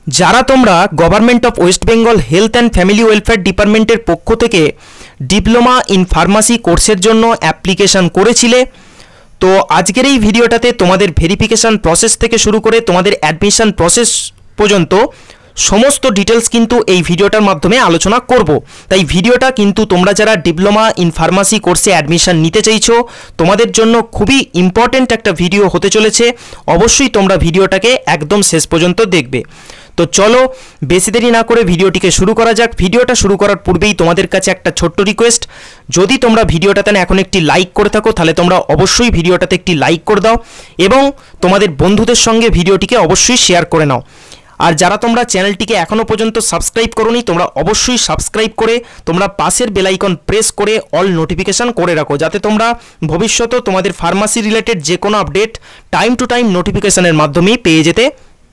যারা তোমরা government of West Bengal health and family welfare ডিপার্টমেন্টের পক্ষ থেকে ডিপ্লোমা ইন ফার্মাসি কোর্সের জন্য অ্যাপ্লিকেশন করেছিলে, তো আজকের এই ভিডিওটাতে তোমাদের ভেরিফিকেশান প্রসেস থেকে শুরু করে তোমাদের অ্যাডমিশন প্রসেস পর্যন্ত সমস্ত ডিটেলস কিন্তু এই ভিডিওটার মাধ্যমে আলোচনা করব। তাই ভিডিওটা কিন্তু তোমরা যারা ডিপ্লোমা ইন ফার্মাসি কোর্সে অ্যাডমিশন নিতে চাইছো তোমাদের জন্য খুবই ইম্পর্ট্যান্ট একটা ভিডিও হতে চলেছে। অবশ্যই তোমরা ভিডিওটাকে একদম শেষ পর্যন্ত দেখবে। তো চলো বেশি দেরি না করে ভিডিওটিকে শুরু করা যাক। ভিডিওটা শুরু করার পূর্বেই তোমাদের কাছে একটা ছোট্ট রিকোয়েস্ট, যদি তোমরা ভিডিওটাতে এখন একটি লাইক করে থাকো তাহলে তোমরা অবশ্যই ভিডিওটাতে একটি লাইক করে দাও এবং তোমাদের বন্ধুদের সঙ্গে ভিডিওটিকে অবশ্যই শেয়ার করে নাও। আর যারা তোমরা চ্যানেলটিকে এখনও পর্যন্ত সাবস্ক্রাইব করোনি তোমরা অবশ্যই সাবস্ক্রাইব করে তোমরা পাশের বেল আইকন প্রেস করে অল নোটিফিকেশান করে রাখো, যাতে তোমরা ভবিষ্যতে তোমাদের ফার্মাসি রিলেটেড যে কোনো আপডেট টাইম টু টাইম নোটিফিকেশানের মাধ্যমেই পেয়ে যেতে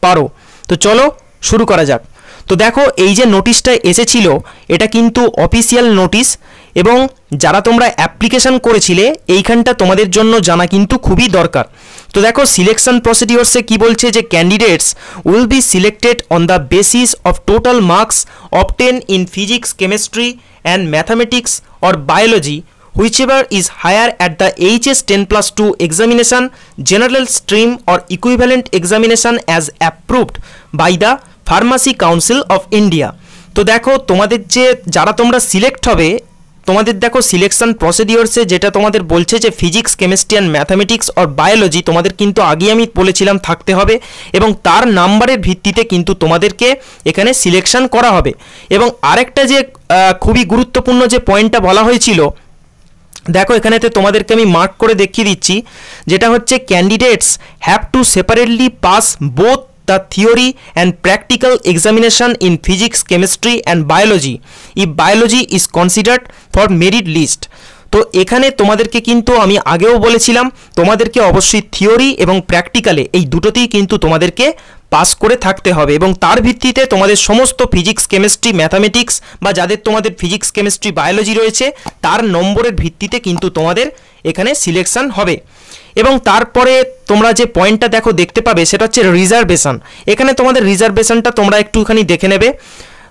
পারো। তো চলো শুরু করা যাক। তো দেখো, এই যে নোটিশটা এসেছিল এটা কিন্তু অফিসিয়াল নোটিশ এবং যারা তোমরা অ্যাপ্লিকেশান করেছিলে এইখানটা তোমাদের জন্য জানা কিন্তু খুবই দরকার। তো দেখো, সিলেকশন প্রসিডিওরসে কি বলছে যে candidates will B selected on the basis of total marks obtain in physics, chemistry and mathematics or biology whichever is higher at the HS 10+2 examination, general stream or equivalent examination as approved by the Pharmacy Council of India। তো দেখো, তোমাদের যে যারা তোমরা select হবে তোমাদের দেখো selection প্রসিডিওরসে যেটা তোমাদের বলছে যে physics, chemistry and mathematics or biology তোমাদের কিন্তু আগে আমি বলেছিলাম থাকতে হবে এবং তার নাম্বারের ভিত্তিতে কিন্তু তোমাদেরকে এখানে সিলেকশন করা হবে। এবং আরেকটা যে খুবই গুরুত্বপূর্ণ যে পয়েন্টটা বলা হয়েছিল, দেখো এখানেতে তোমাদেরকে আমি মার্ক করে দেখিয়ে দিচ্ছি, যেটা হচ্ছে candidates have to separately pass both the theory and practical examination in physics, chemistry and biology if biology is considered for merit list. তো এখানে তোমাদেরকে কিন্তু আমি আগেও বলেছিলাম তোমাদেরকে অবশ্যই থিওরি এবং প্র্যাকটিক্যালে এই দুটোতেই কিন্তু তোমাদেরকে পাস করে থাকতে হবে এবং তার ভিত্তিতে তোমাদের সমস্ত ফিজিক্স, কেমিস্ট্রি, ম্যাথামেটিক্স বা যাদের তোমাদের ফিজিক্স, কেমিস্ট্রি, বায়োলজি রয়েছে তার নম্বরের ভিত্তিতে কিন্তু তোমাদের এখানে সিলেকশন হবে। এবং তারপরে তোমরা যে পয়েন্টটা দেখো দেখতে পাবে সেটা হচ্ছে রিজার্ভেশন। এখানে তোমাদের রিজার্ভেশনটা তোমরা একটুখানি দেখে নেবে।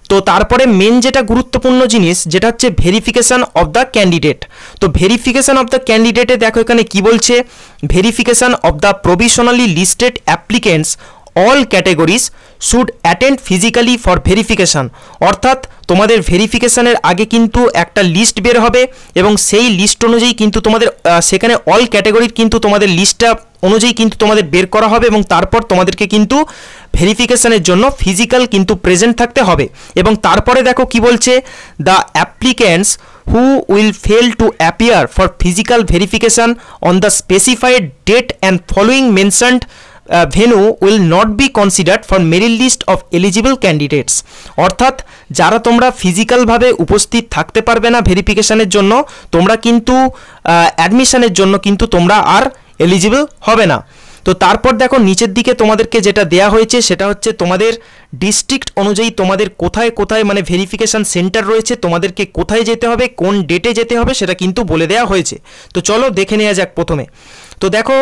তো তারপরে মেন যেটা গুরুত্বপূর্ণ জিনিস যেটা হচ্ছে ভেরিফিকেশান অফ দ্য ক্যান্ডিডেট। তো ভেরিফিকেশান অফ দ্য ক্যান্ডিডেটে দেখো এখানে কি বলছে, verification of the provisionally listed applicants all categories should attend physically for verification. অর্থাৎ তোমাদের ভেরিফিকেশানের আগে কিন্তু একটা লিস্ট বের হবে এবং সেই লিস্ট অনুযায়ী কিন্তু তোমাদের সেখানে অল ক্যাটেগরির কিন্তু তোমাদের লিস্টটা অনুযায়ী কিন্তু তোমাদের বের করা হবে এবং তারপর তোমাদেরকে কিন্তু ভেরিফিকেশানের জন্য ফিজিক্যাল কিন্তু প্রেজেন্ট থাকতে হবে। এবং তারপরে দেখো কি বলছে, the applicants who will fail to appear for physical verification on the specified date and following mentioned venue will not be considered for merit list of eligible candidates। অর্থাৎ যারা তোমরা ফিজিক্যালভাবে উপস্থিত থাকতে পারবে না ভেরিফিকেশানের জন্য তোমরা কিন্তু অ্যাডমিশনের জন্য কিন্তু তোমরা আর এলিজিবল হবে না। তো তারপর দেখো নিচের দিকে তোমাদেরকে যেটা দেয়া হয়েছে সেটা হচ্ছে তোমাদের ডিস্ট্রিক্ট অনুযায়ী তোমাদের কোথায় কোথায় মানে ভেরিফিকেশান সেন্টার রয়েছে, তোমাদেরকে কোথায় যেতে হবে, কোন ডেটে যেতে হবে সেটা কিন্তু বলে দেওয়া হয়েছে। তো চলো দেখে নেওয়া যাক প্রথমে। তো দেখো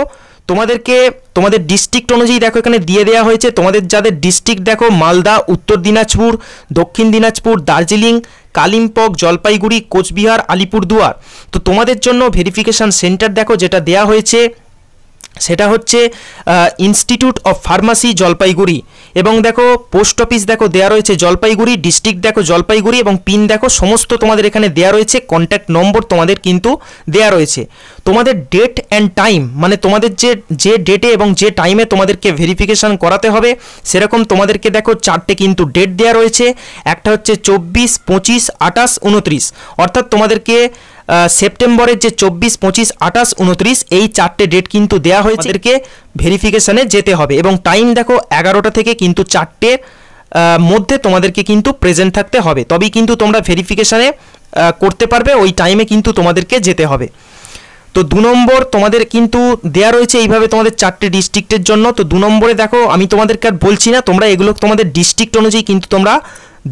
তোমাদেরকে তোমাদের ডিস্ট্রিক্ট অনুযায়ী দেখো এখানে দিয়ে দেওয়া হয়েছে। তোমাদের যাদের ডিস্ট্রিক্ট দেখো মালদা, উত্তর দিনাজপুর, দক্ষিণ দিনাজপুর, দার্জিলিং, কালিম্পং, জলপাইগুড়ি, কোচবিহার, আলিপুরদুয়ার। তো তোমাদের জন্য ভেরিফিকেশান সেন্টার দেখো যেটা দেওয়া হয়েছে সেটা হচ্ছে ইনস্টিটিউট অফ ফার্মাসি জলপাইগুড়ি এবং দেখো পোস্ট অফিস দেখো দেওয়া রয়েছে জলপাইগুড়ি, ডিস্ট্রিক্ট দেখো জলপাইগুড়ি এবং পিন দেখো সমস্ত তোমাদের এখানে দেওয়া রয়েছে, কন্ট্যাক্ট নম্বর তোমাদের কিন্তু দেওয়া রয়েছে। তোমাদের ডেট অ্যান্ড টাইম মানে তোমাদের যে ডেটে এবং যে টাইমে তোমাদেরকে ভেরিফিকেশান করাতে হবে সেরকম তোমাদেরকে দেখো চারটে কিন্তু ডেট দেওয়া রয়েছে। একটা হচ্ছে 24, 25, 28, 29। অর্থাৎ তোমাদেরকে সেপ্টেম্বরের যে 24, 25, 28, 29 এই চারটে ডেট কিন্তু দেওয়া হয়েছে, এদেরকে ভেরিফিকেশানে যেতে হবে এবং টাইম দেখো 11টা থেকে কিন্তু 4টের মধ্যে তোমাদেরকে কিন্তু প্রেজেন্ট থাকতে হবে, তবেই কিন্তু তোমরা ভেরিফিকেশানে করতে পারবে, ওই টাইমে কিন্তু তোমাদেরকে যেতে হবে। তো 2 নম্বর তোমাদের কিন্তু দেয়া রয়েছে এইভাবে তোমাদের 4টে ডিস্ট্রিক্টের জন্য। তো 2 নম্বরে দেখো আমি তোমাদেরকে আর বলছি না, তোমরা এগুলো তোমাদের ডিস্ট্রিক্ট অনুযায়ী কিন্তু তোমরা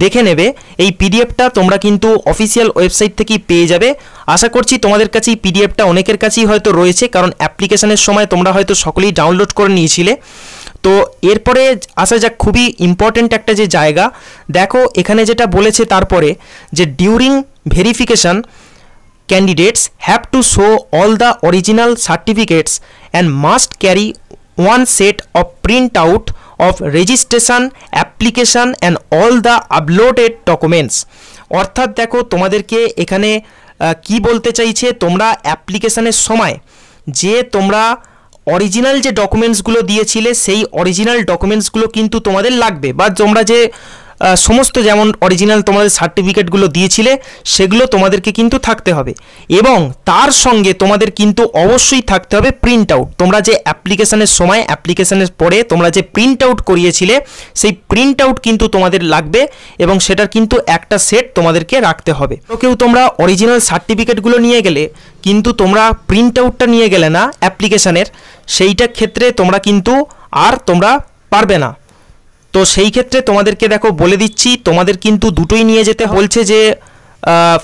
দেখে নেবে। এই পিডিএফটা তোমরা কিন্তু অফিসিয়াল ওয়েবসাইট থেকেই পেয়ে যাবে। আশা করছি তোমাদের কাছে এই পিডিএফটা অনেকের কাছেই হয়তো রয়েছে, কারণ অ্যাপ্লিকেশনের সময় তোমরা হয়তো সকলেই ডাউনলোড করে নিয়েছিলে। তো এরপরে আসা যাক খুবই ইম্পর্ট্যান্ট একটা যে জায়গা, দেখো এখানে যেটা বলেছে তারপরে যে during verification candidates have to show all the original certificates and must carry one set of printout of registration application and all the uploaded documents। অর্থাৎ দেখো তোমাদেরকে এখানে কি বলতে চাইছে, তোমরা অ্যাপ্লিকেশনের সময় যে তোমরা অরিজিনাল যে ডকুমেন্টসগুলো দিয়েছিলে সেই অরিজিনাল ডকুমেন্টসগুলো কিন্তু তোমাদের লাগবে, বা তোমরা যে সমস্ত যেমন অরিজিনাল তোমাদের সার্টিফিকেটগুলো দিয়েছিলে সেগুলো তোমাদেরকে কিন্তু থাকতে হবে, এবং তার সঙ্গে তোমাদের কিন্তু অবশ্যই থাকতে হবে প্রিন্ট আউট। তোমরা যে অ্যাপ্লিকেশনের সময় অ্যাপ্লিকেশনের পরে তোমরা যে প্রিন্ট আউট করিয়েছিলে সেই প্রিন্ট আউট কিন্তু তোমাদের লাগবে, এবং সেটার কিন্তু একটা সেট তোমাদেরকে রাখতে হবে। তো কেউ তোমরা অরিজিনাল সার্টিফিকেটগুলো নিয়ে গেলে কিন্তু তোমরা প্রিন্ট আউটটা নিয়ে গেলে না অ্যাপ্লিকেশনের, সেইটার ক্ষেত্রে তোমরা কিন্তু আর তোমরা পারবে না। তো সেই ক্ষেত্রে তোমাদেরকে দেখো বলে দিচ্ছি, তোমাদের কিন্তু দুটোই নিয়ে যেতে বলছে যে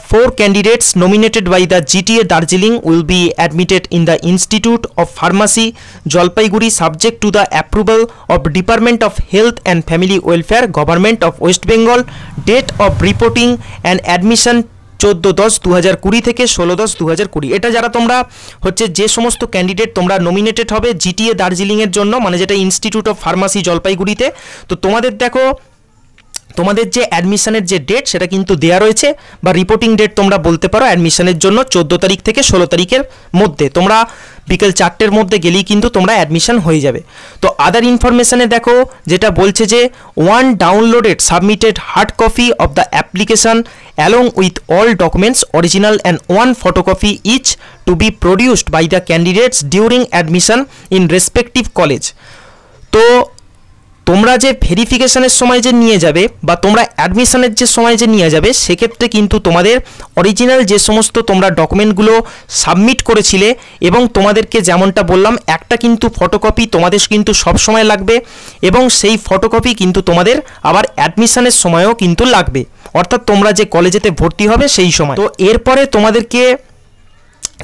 4 candidates nominated by the GTA Darjeeling will be admitted in the Institute of Pharmacy Jalpaiguri subject to the approval of Department of Health and Family Welfare Government of West Bengal। Date of reporting and admission 14/10/2020 থেকে 16/10/2020। এটা যারা তোমরা হচ্ছে যে সমস্ত candidate তোমরা nominated হবে GTA দার্জিলিংয়ের জন্য, মানে যেটা ইনস্টিটিউট অফ ফার্মাসি জলপাইগুড়িতে, তো তোমাদের দেখো তোমাদের যে অ্যাডমিশনের যে ডেট সেটা কিন্তু দেয়া রয়েছে, বা রিপোর্টিং ডেট তোমরা বলতে পারো অ্যাডমিশনের জন্য 14 তারিখ থেকে 16 তারিখের মধ্যে। তোমরা বিকেল 4টের মধ্যে গেলেই কিন্তু তোমরা অ্যাডমিশন হয়ে যাবে। তো আদার ইনফরমেশনে দেখো যেটা বলছে যে 1 downloaded submitted hard copy of the application along with all documents original and 1 photocopy each to be produced by the candidates during admission in respective college. তো তোমরা যে ভেরিফিকেশনের সময় যে নিয়ে যাবে বা তোমরা অ্যাডমিশনের যে সময় যে নিয়ে যাবে সেক্ষেত্রে কিন্তু তোমাদের অরিজিনাল যে সমস্ত তোমরা ডকুমেন্টগুলো সাবমিট করেছিলে, এবং তোমাদেরকে যেমনটা বললাম একটা কিন্তু ফটোকপি তোমাদের কিন্তু সব সময় লাগবে, এবং সেই ফটোকপি কিন্তু তোমাদের আবার অ্যাডমিশনের সময়ও কিন্তু লাগবে, অর্থাৎ তোমরা যে কলেজেতে ভর্তি হবে সেই সময়। তো এরপরে তোমাদেরকে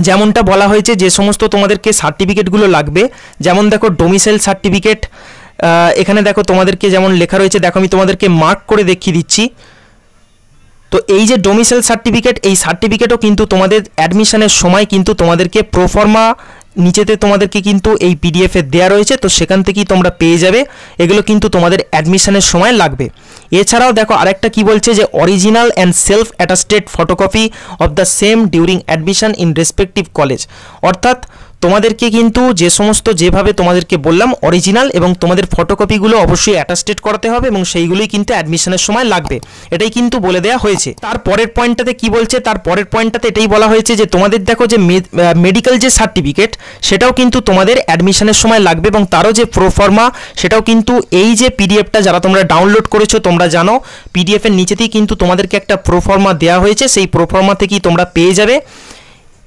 যেমনটা বলা হয়েছে যে সমস্ত তোমাদেরকে সার্টিফিকেটগুলো লাগবে, যেমন দেখো ডোমিসাইল সার্টিফিকেট, এখানে দেখো তোমাদেরকে যেমন লেখা রয়েছে, দেখো আমি তোমাদেরকে মার্ক করে দেখিয়ে দিচ্ছি। তো এই যে ডোমিসাইল সার্টিফিকেট, এই সার্টিফিকেটও কিন্তু তোমাদের অ্যাডমিশনের সময় কিন্তু তোমাদেরকে প্রোফর্মা নিচেতে তোমাদেরকে কিন্তু এই পিডিএফে দেওয়া রয়েছে, তো সেখান থেকেই তোমরা পেয়ে যাবে। এগুলো কিন্তু তোমাদের অ্যাডমিশনের সময় লাগবে। এছাড়াও দেখো আরেকটা কি বলছে যে original and self attested photocopy of the same during admission in respective college. অর্থাৎ তোমাদেরকে কিন্তু যে সমস্ত যেভাবে তোমাদেরকে বললাম অরিজিনাল এবং তোমাদের ফটোকপিগুলো অবশ্যই অ্যাটাস্টেড করাতে হবে, এবং সেইগুলোই কিন্তু অ্যাডমিশনের সময় লাগবে, এটাই কিন্তু বলে দেওয়া হয়েছে। তার পরের পয়েন্টটাতে কি বলছে, তার পরের পয়েন্টটাতে এটাই বলা হয়েছে যে তোমাদের দেখো যে মেডিকেল যে সার্টিফিকেট সেটাও কিন্তু তোমাদের অ্যাডমিশনের সময় লাগবে, এবং তারও যে প্রোফর্মা সেটাও কিন্তু এই যে পিডিএফটা যারা তোমরা ডাউনলোড করেছো তোমরা জানো পিডিএফের নিচেতেই কিন্তু তোমাদেরকে একটা প্রোফর্মা দেওয়া হয়েছে, সেই প্রোফর্মা থেকেই তোমরা পেয়ে যাবে।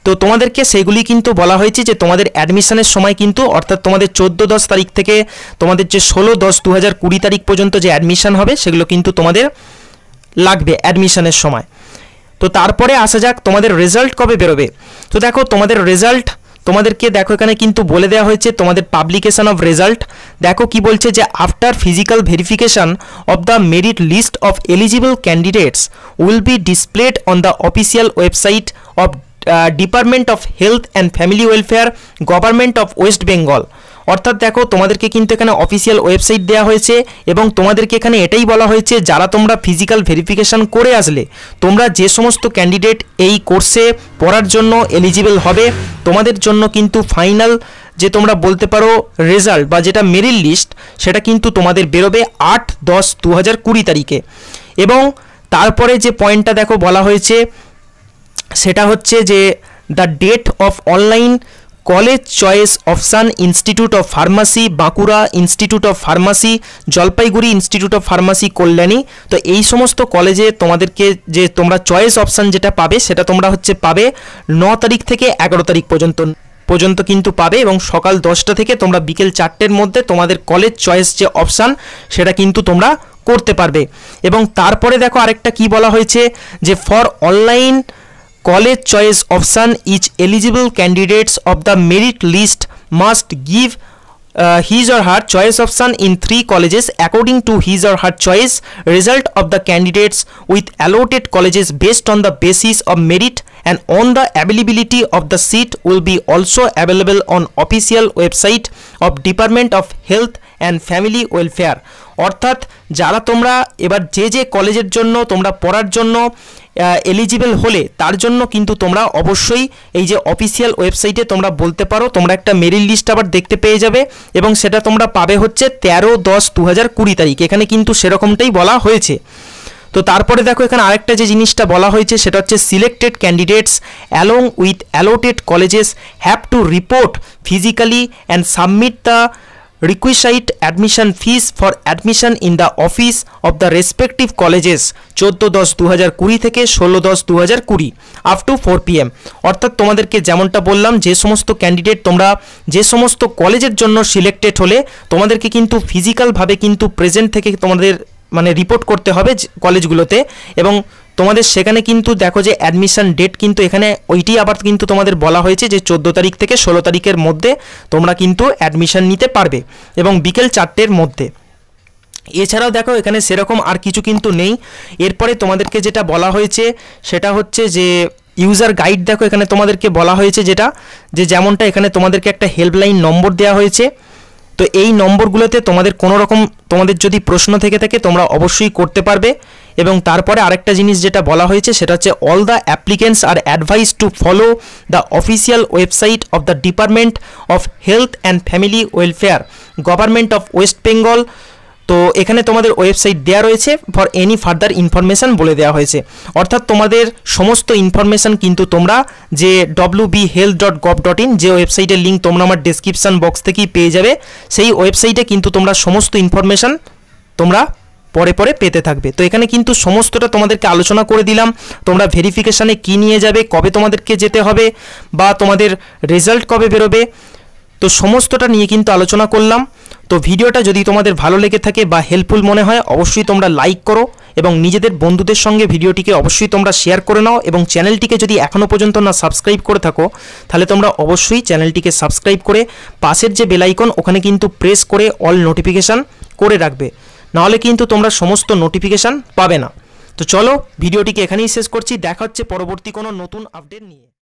তো তোমাদেরকে সেগুলি কিন্তু বলা হয়েছে যে তোমাদের অ্যাডমিশনের সময় কিন্তু অর্থাৎ তোমাদের 14-10 তারিখ থেকে তোমাদের যে 16-10-2020 তারিখ পর্যন্ত যে অ্যাডমিশন হবে সেগুলো কিন্তু তোমাদের লাগবে অ্যাডমিশনের সময়। তো তারপরে আসা যাক তোমাদের রেজাল্ট কবে বেরোবে। তো দেখো তোমাদের রেজাল্ট তোমাদেরকে দেখো এখানে কিন্তু বলে দেওয়া হয়েছে তোমাদের পাবলিকেশন অফ রেজাল্ট। দেখো কি বলছে যে after physical verification of the merit list of eligible candidates will be displayed on the official website of department of health and family welfare government of West Bengal. অর্থাৎ দেখো তোমাদেরকে কিন্তু এখানে অফিসিয়াল ওয়েবসাইট দেওয়া হয়েছে, এবং তোমাদেরকে এখানে এটাই বলা হয়েছে যারা তোমরা ফিজিক্যাল ভেরিফিকেশান করে আসলে তোমরা যে সমস্ত ক্যান্ডিডেট এই কোর্সে পড়ার জন্য এলিজিবল হবে তোমাদের জন্য কিন্তু ফাইনাল যে তোমরা বলতে পারো রেজাল্ট বা যেটা মেরিট লিস্ট সেটা কিন্তু তোমাদের বেরোবে 8-10-2020 তারিখে। এবং তারপরে যে পয়েন্টটা দেখো বলা হয়েছে সেটা হচ্ছে যে the date of online college choice option institute of pharmacy Bankura, institute of pharmacy Jalpaiguri, institute of pharmacy Kalyani. তো এই সমস্ত কলেজে তোমাদেরকে যে তোমরা চয়েস অপশান যেটা পাবে সেটা তোমরা হচ্ছে পাবে 9 তারিখ থেকে 11 তারিখ পর্যন্ত কিন্তু পাবে, এবং সকাল 10টা থেকে তোমরা বিকেল 4টের মধ্যে তোমাদের কলেজ চয়েস যে অপশান সেটা কিন্তু তোমরা করতে পারবে। এবং তারপরে দেখো আরেকটা কি বলা হয়েছে যে for online college choice option each eligible candidates of the merit list must give his or her choice option in 3 colleges according to his or her choice. Result of the candidates with allotted colleges based on the basis of merit and on the availability of the seat will be also available on official website of Department of Health and Family Welfare. অর্থাৎ যারা তোমরা এবার যে কলেজের জন্য তোমরা পড়ার জন্য এলিজিবল হলে তার জন্য কিন্তু তোমরা অবশ্যই এই যে অফিসিয়াল ওয়েবসাইটে তোমরা বলতে পারো, তোমরা একটা মেরিট লিস্ট আবার দেখতে পেয়ে যাবে এবং সেটা তোমরা পাবে হচ্ছে 13/10/2020 তারিখ। এখানে কিন্তু সেরকমটাই বলা হয়েছে। তো তারপরে দেখো এখানে আরেকটা যে জিনিসটা বলা হয়েছে সেটা হচ্ছে selected candidates along with allotted colleges have to report physically and submit the requisite admission fees for admission in the office of the respective colleges 14/10/2020 থেকে 16/10/2020 আপ টু 4 PM। অর্থাৎ তোমাদেরকে যেমনটা বললাম যে সমস্ত ক্যান্ডিডেট তোমরা যে সমস্ত কলেজের জন্য সিলেক্টেড হলে তোমাদেরকে কিন্তু ফিজিক্যালভাবে কিন্তু প্রেজেন্ট থেকে তোমাদের মানে রিপোর্ট করতে হবে কলেজগুলোতে এবং তোমাদের সেখানে কিন্তু দেখো যে অ্যাডমিশন ডেট কিন্তু এখানে ওইটি আবার কিন্তু তোমাদের বলা হয়েছে যে 14 তারিখ থেকে 16 তারিখের মধ্যে তোমরা কিন্তু অ্যাডমিশন নিতে পারবে এবং বিকেল 4টের মধ্যে। এছাড়াও দেখো এখানে সেরকম আর কিছু কিন্তু নেই। এরপরে তোমাদেরকে যেটা বলা হয়েছে সেটা হচ্ছে যে ইউজার গাইড। দেখো এখানে তোমাদেরকে বলা হয়েছে যেটা যে যেমনটা এখানে তোমাদেরকে একটা হেল্পলাইন নম্বর দেওয়া হয়েছে। তো এই নম্বরগুলোতে তোমাদের কোনো রকম তোমাদের যদি প্রশ্ন থেকে থাকে তোমরা অবশ্যই করতে পারবে এবং তারপরে আরেকটা জিনিস যেটা বলা হয়েছে সেটা হচ্ছে all the applicants R advice to follow the official website of the department of health and family welfare government of West Bengal. তো এখানে তোমাদের ওয়েবসাইট দেওয়া রয়েছে ফর এনি ফার্দার ইনফরমেশান বলে দেওয়া হয়েছে। অর্থাৎ তোমাদের সমস্ত ইনফরমেশান কিন্তু তোমরা যে wbhealth.gov.in যে ওয়েবসাইটের লিঙ্ক তোমরা আমার ডেসক্রিপশান বক্স থেকেই পেয়ে যাবে, সেই ওয়েবসাইটে কিন্তু তোমরা সমস্ত ইনফরমেশান তোমরা পরে পরে পেতে থাকবে। তো এখানে কিন্তু সমস্তটা তোমাদেরকে আলোচনা করে দিলাম। তোমরা ভেরিফিকেশানে কী নিয়ে যাবে, কবে তোমাদেরকে যেতে হবে বা তোমাদের রেজাল্ট কবে বেরোবে, তো সমস্তটা নিয়ে কিন্তু আলোচনা করলাম। তো ভিডিওটা যদি তোমাদের ভালো লেগে থাকে বা হেল্পফুল মনে হয় অবশ্যই তোমরা লাইক করো এবং নিজেদের বন্ধুদের সঙ্গে ভিডিওটিকে অবশ্যই তোমরা শেয়ার করে নাও এবং চ্যানেলটিকে যদি এখনও পর্যন্ত না সাবস্ক্রাইব করে থাকো তাহলে তোমরা অবশ্যই চ্যানেলটিকে সাবস্ক্রাইব করে পাশের যে বেল আইকন ওখানে কিন্তু প্রেস করে অল নোটিফিকেশান করে রাখবে, নাহলে কিন্তু তোমরা সমস্ত নোটিফিকেশান পাবে না। তো চলো ভিডিওটিকে এখানেই শেষ করছি, দেখা হচ্ছে পরবর্তী কোনো নতুন আপডেট নিয়ে।